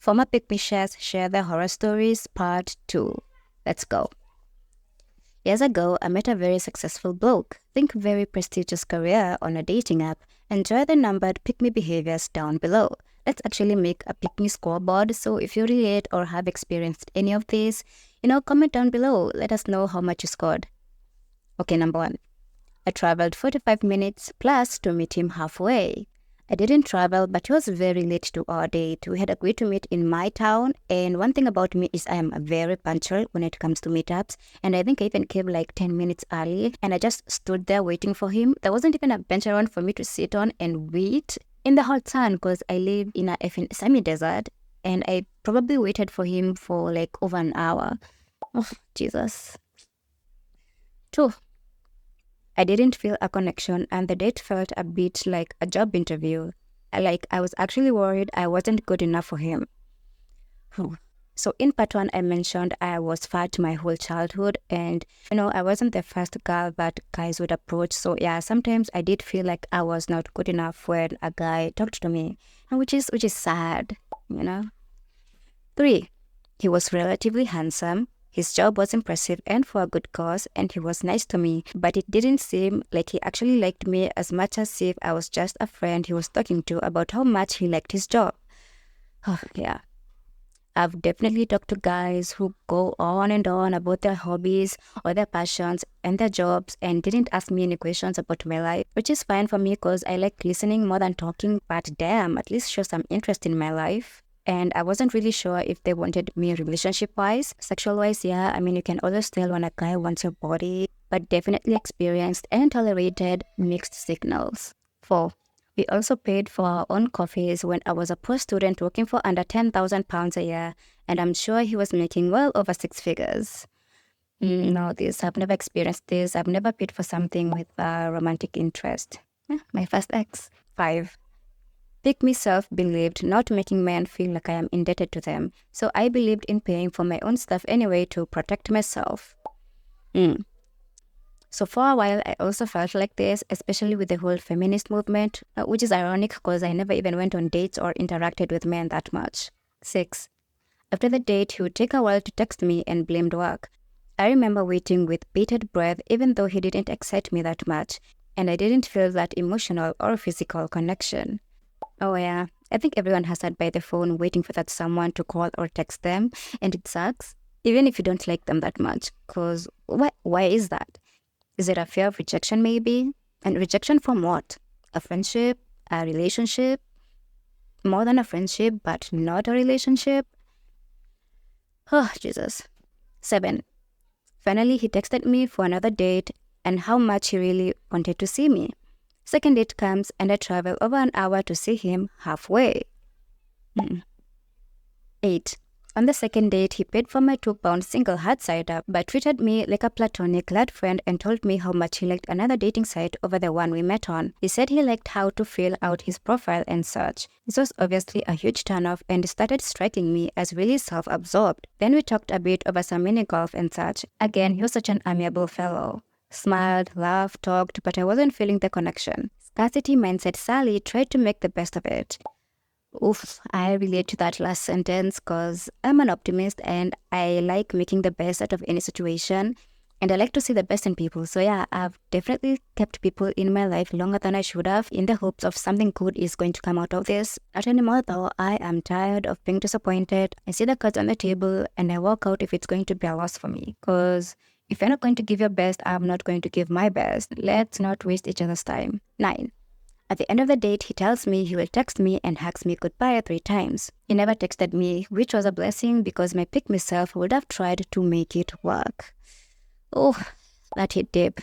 Former PickMes shares share their horror stories, part 2. Let's go. Years ago, I met a very successful bloke, think very prestigious career on a dating app. Enjoy the numbered pick me behaviors down below. Let's actually make a pick me scoreboard, so if you relate or have experienced any of these, comment down below. Let us know how much you scored. Okay, number 1. I traveled 45 minutes plus to meet him halfway. I didn't travel, but he was very late to our date. We had agreed to meet in my town, and one thing about me is I am very punctual when it comes to meetups, and I think I even came like 10 minutes early, and I just stood there waiting for him. There wasn't even a bench around for me to sit on and wait in the hot sun because I live in a effing semi-desert, and I probably waited for him for like over an hour. Oh, Jesus. 2. I didn't feel a connection, and the date felt a bit like a job interview. Like I was actually worried I wasn't good enough for him. So in part 1, I mentioned I was fat my whole childhood, and I wasn't the first girl that guys would approach. So yeah, sometimes I did feel like I was not good enough when a guy talked to me, which is sad, 3. He was relatively handsome. His job was impressive and for a good cause, and he was nice to me, but it didn't seem like he actually liked me as much as if I was just a friend he was talking to about how much he liked his job. Oh, yeah. I've definitely talked to guys who go on and on about their hobbies or their passions and their jobs and didn't ask me any questions about my life, which is fine for me because I like listening more than talking, but damn, at least show some interest in my life. And I wasn't really sure if they wanted me relationship-wise. Sexual-wise, yeah, you can always tell when a guy wants your body, but definitely experienced and tolerated mixed signals. 4. We also paid for our own coffees when I was a poor student working for under £10,000 a year, and I'm sure he was making well over 6 figures. No, I've never experienced this. I've never paid for something with a romantic interest. My first ex. 5. Pick me self-believed, not making men feel like I am indebted to them. So I believed in paying for my own stuff anyway to protect myself. So for a while, I also felt like this, especially with the whole feminist movement, which is ironic because I never even went on dates or interacted with men that much. 6. After the date, he would take a while to text me and blamed work. I remember waiting with bated breath even though he didn't excite me that much, and I didn't feel that emotional or physical connection. Oh yeah, I think everyone has sat by the phone waiting for that someone to call or text them, and it sucks, even if you don't like them that much, because why is that? Is it a fear of rejection maybe? And rejection from what? A friendship? A relationship? More than a friendship, but not a relationship? Oh, Jesus. 7. Finally, he texted me for another date and how much he really wanted to see me. Second date comes and I travel over an hour to see him halfway. 8. On the second date, he paid for my 2-pound single hard cider but treated me like a platonic lad friend and told me how much he liked another dating site over the one we met on. He said he liked how to fill out his profile and such. This was obviously a huge turnoff and started striking me as really self-absorbed. Then we talked a bit over some mini golf and such. Again, he was such an amiable fellow. Smiled, laughed, talked, but I wasn't feeling the connection. Scarcity mindset Sally tried to make the best of it. Oof, I relate to that last sentence because I'm an optimist and I like making the best out of any situation and I like to see the best in people. So yeah, I've definitely kept people in my life longer than I should have in the hopes of something good is going to come out of this. Not anymore though, I am tired of being disappointed. I see the cards on the table and I walk out if it's going to be a loss for me because if you're not going to give your best, I'm not going to give my best. Let's not waste each other's time. 9. At the end of the date, he tells me he will text me and hugs me goodbye 3 times. He never texted me, which was a blessing because my pick myself would have tried to make it work. Oh, that hit deep.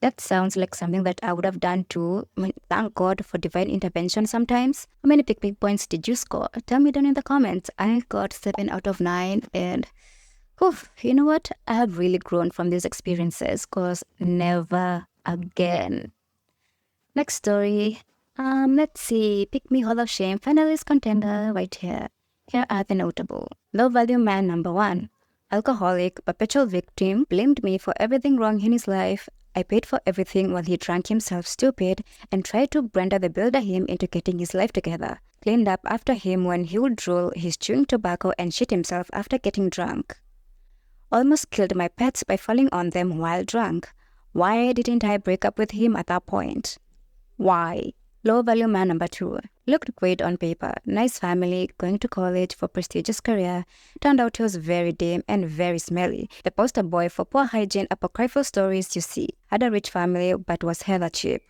That sounds like something that I would have done too. Thank God for divine intervention sometimes. How many pick me points did you score? Tell me down in the comments. I got 7 out of 9 and... you know what? I have really grown from these experiences because never again. Next story. Let's see. Pick me Hall of Shame finalist contender right here. Here are the notable. Low value man number 1. Alcoholic, perpetual victim, blamed me for everything wrong in his life. I paid for everything while he drank himself stupid and tried to Brenda the Builder him into getting his life together. cleaned up after him when he would drool, his chewing tobacco, and shit himself after getting drunk. Almost killed my pets by falling on them while drunk. Why didn't I break up with him at that point? Why? Low-value man number 2. Looked great on paper, nice family, going to college for prestigious career. Turned out he was very dim and very smelly. The poster boy for poor hygiene, apocryphal stories you see. Had a rich family but was hella cheap.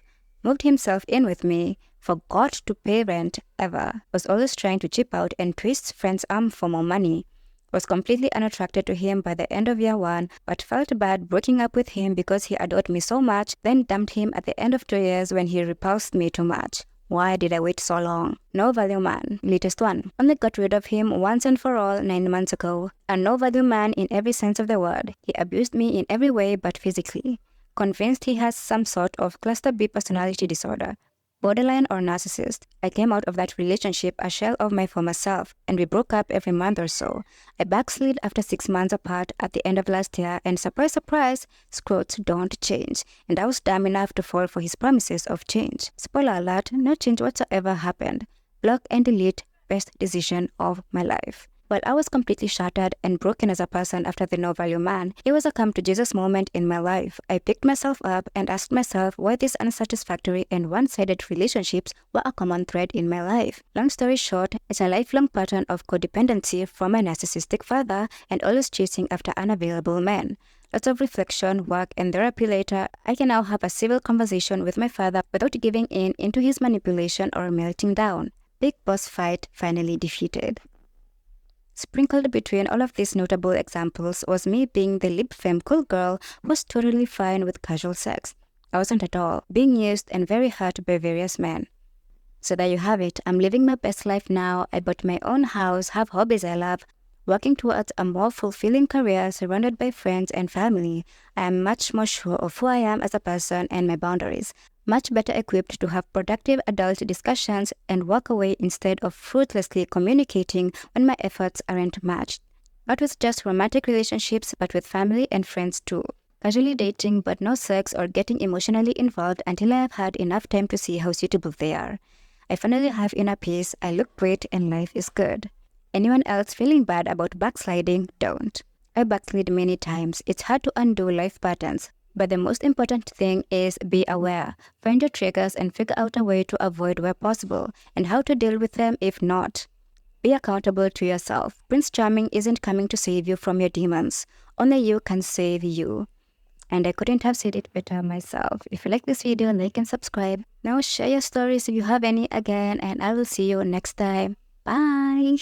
Moved himself in with me. Forgot to pay rent ever. Was always trying to chip out and twist friend's arm for more money. Was completely unattracted to him by the end of year 1, but felt bad breaking up with him because he adored me so much, then dumped him at the end of 2 years when he repulsed me too much. Why did I wait so long? No value man, latest one. Only got rid of him once and for all 9 months ago. A no value man in every sense of the word. He abused me in every way but physically. Convinced he has some sort of cluster B personality disorder. Borderline or narcissist. I came out of that relationship a shell of my former self, and we broke up every month or so. I backslid after 6 months apart at the end of last year, and surprise, surprise, scrotes don't change. And I was dumb enough to fall for his promises of change. Spoiler alert, no change whatsoever happened. Block and delete, best decision of my life. While I was completely shattered and broken as a person after the no-value man, it was a come-to-Jesus moment in my life. I picked myself up and asked myself why these unsatisfactory and one-sided relationships were a common thread in my life. Long story short, it's a lifelong pattern of codependency from my narcissistic father and always chasing after unavailable men. Lots of reflection, work, and therapy later, I can now have a civil conversation with my father without giving in into his manipulation or melting down. Big boss fight finally defeated. Sprinkled between all of these notable examples was me being the lip femme cool girl who was totally fine with casual sex. I wasn't at all, being used and very hurt by various men. So there you have it. I'm living my best life now. I bought my own house, have hobbies I love, working towards a more fulfilling career surrounded by friends and family. I am much more sure of who I am as a person and my boundaries. Much better equipped to have productive adult discussions and walk away instead of fruitlessly communicating when my efforts aren't matched. Not with just romantic relationships, but with family and friends too. Casually dating, but no sex or getting emotionally involved until I have had enough time to see how suitable they are. I finally have inner peace, I look great, and life is good. Anyone else feeling bad about backsliding, don't. I backslid many times. It's hard to undo life patterns. But the most important thing is be aware, find your triggers and figure out a way to avoid where possible, and how to deal with them if not. Be accountable to yourself. Prince Charming isn't coming to save you from your demons. Only you can save you. And I couldn't have said it better myself. If you like this video, like and subscribe. Now share your stories if you have any again, and I will see you next time. Bye!